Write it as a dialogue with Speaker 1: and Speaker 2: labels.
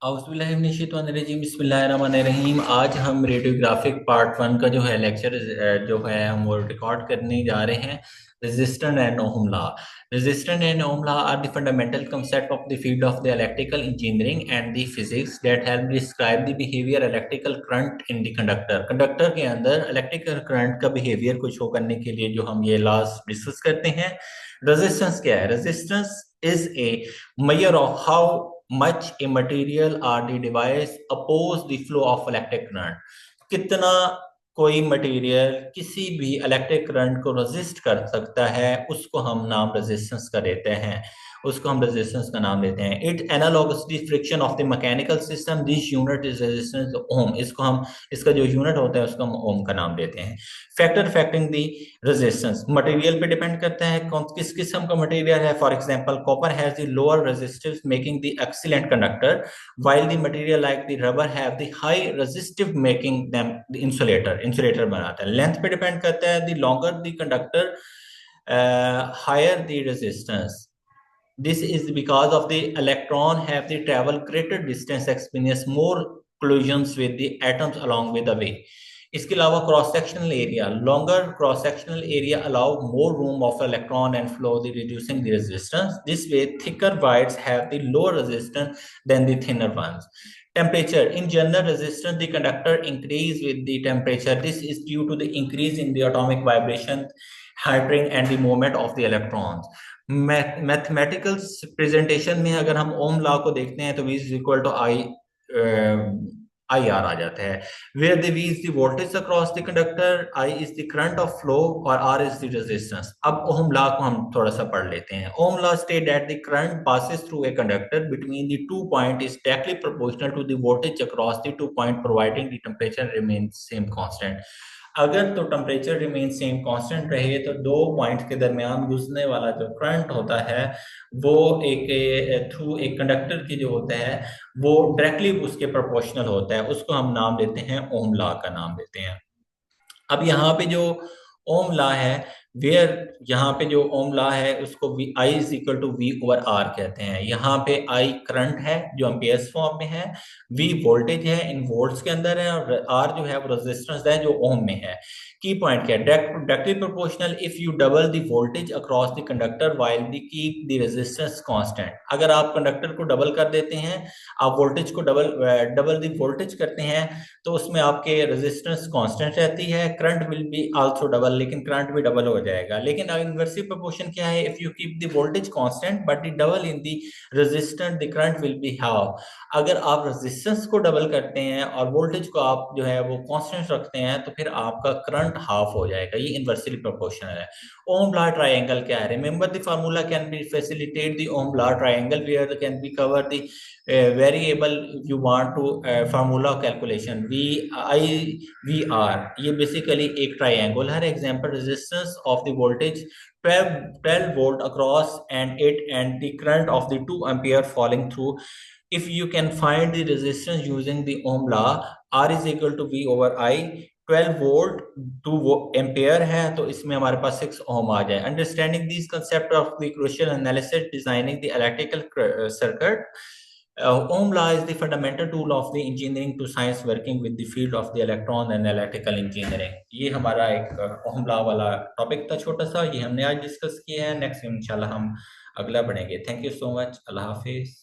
Speaker 1: बिस्मिल्लाहिर्रहमानिर्रहीम। आज हम रेडियोग्राफिक पार्ट वन का जो है लेक्चर जो है हम वो रिकॉर्ड करने जा रहे हैं। Resistance and Ohm law. Resistance and Ohm law are the fundamental concept of the field of the electrical engineering and the physics that help describe the behaviour electrical current in the conductor. Conductor के अंदर electrical current का behaviour को show करने के लिए जो हम ये लॉज डिस्कस करते हैं। रेजिस्टेंस क्या है? Resistance is a measure of how much a material or the device oppose the flow of electric current। कितना कोई मटेरियल किसी भी इलेक्ट्रिक करंट को रेजिस्ट कर सकता है, उसको हम नाम रेजिस्टेंस का देते हैं। उसको हम रेजिस्टेंस का नाम देते हैं। It analogous the friction of the mechanical system, this unit is resistance ohm. इसको हम इसका जो यूनिट होता है उसको हम ओम का नाम देते हैं। Factor affecting the resistance material पे डिपेंड करता है कौन किस किस्म का मटेरियल है। For example copper has the lower resistive making the excellent conductor, while the material like the rubber have the high resistive making them the insulator बनाता है। लेंथ पे डिपेंड करता है, the longer the conductor higher the resistance। this is because of the electron have the travel greater distance experience more collisions with the atoms along with the way। इसके अलावा cross sectional area, longer cross sectional area allow more room of electron and flow the reducing the resistance. This way thicker wires have the lower resistance than the thinner ones। Temperature in general resistance the conductor increase with the temperature। this is due to the increase in the atomic vibration हाइड्रिंग and the movement of the electrons. Mathematical presentation में अगर हम ओम law को देखते हैं तो V is equal to I I R आ जाता है। Where the V is the voltage across the conductor, I is the current of flow और R इज द रेजिस्टेंस। अब ओम लॉ को हम थोड़ा सा पढ़ लेते हैं। Ohm law state that the current passes through a conductor between the two point is directly proportional to the voltage across the two point providing the temperature remains same constant. अगर तो temperature remain same constant रहे तो दो points के दरमियान गुजरने वाला जो करंट होता है वो एक थ्रू एक कंडक्टर की जो होता है वो डायरेक्टली उसके प्रोपोर्शनल होता है। उसको हम नाम देते हैं ओम लॉ का नाम देते हैं। अब यहाँ पे जो ओम लॉ है, वेयर यहाँ पे जो ओम लॉ है उसको V I is equal to V over R कहते हैं। यहाँ पे आई करंट है जो एम्पियर्स फॉर्म में है, वी वोल्टेज है इन वोल्ट्स के अंदर है, और आर जो है वो रेजिस्टेंस है जो ओम में है। की पॉइंट क्या है? Directly proportional if U double the voltage across the conductor while the keep the resistance constant. अगर आप कंडक्टर को डबल कर देते हैं, आप वोल्टेज को डबल द वोल्टेज करते हैं तो उसमें आपके रेजिस्टेंस कांस्टेंट रहती है, current will be also double, लेकिन करंट भी डबल हो जाएगा। लेकिन इनवर्सिव प्रोपोर्शन क्या है? If you keep the voltage constant but the double in the resistance the current will be half. अगर आप रेजिस्टेंस को डबल करते हैं और वोल्टेज को आप जो है वो कांस्टेंट रखते हैं तो फिर आपका करंट हाफ हो जाएगा। ये इनवर्सली प्रोपोर्शनल है। ओम लॉ ट्रायंगल क्या है? Remember the formula can be facilitate the Ohm law triangle where can be cover the variable you want to formula calculation V I V R. ये basically एक triangle है। Example resistance of the voltage 12 volt across and it and the current of the 2 ampere falling through। if you can find the resistance using the ohm law, R is equal to V over I। 12 volt 2 ampere है तो इसमें हमारे पास 6 ओम आ जाए। Understanding this concept of the crucial analysis designing the electrical circuit. Ohm law is the fundamental tool of the engineering to science working with the field of the electron and electrical engineering। ये हमारा एक ओम law वाला topic था छोटा सा, ये हमने आज डिस्कस किया है। नेक्स्ट इंशाल्लाह हम अगला पढ़ेंगे। Thank you so much. Allah Hafiz.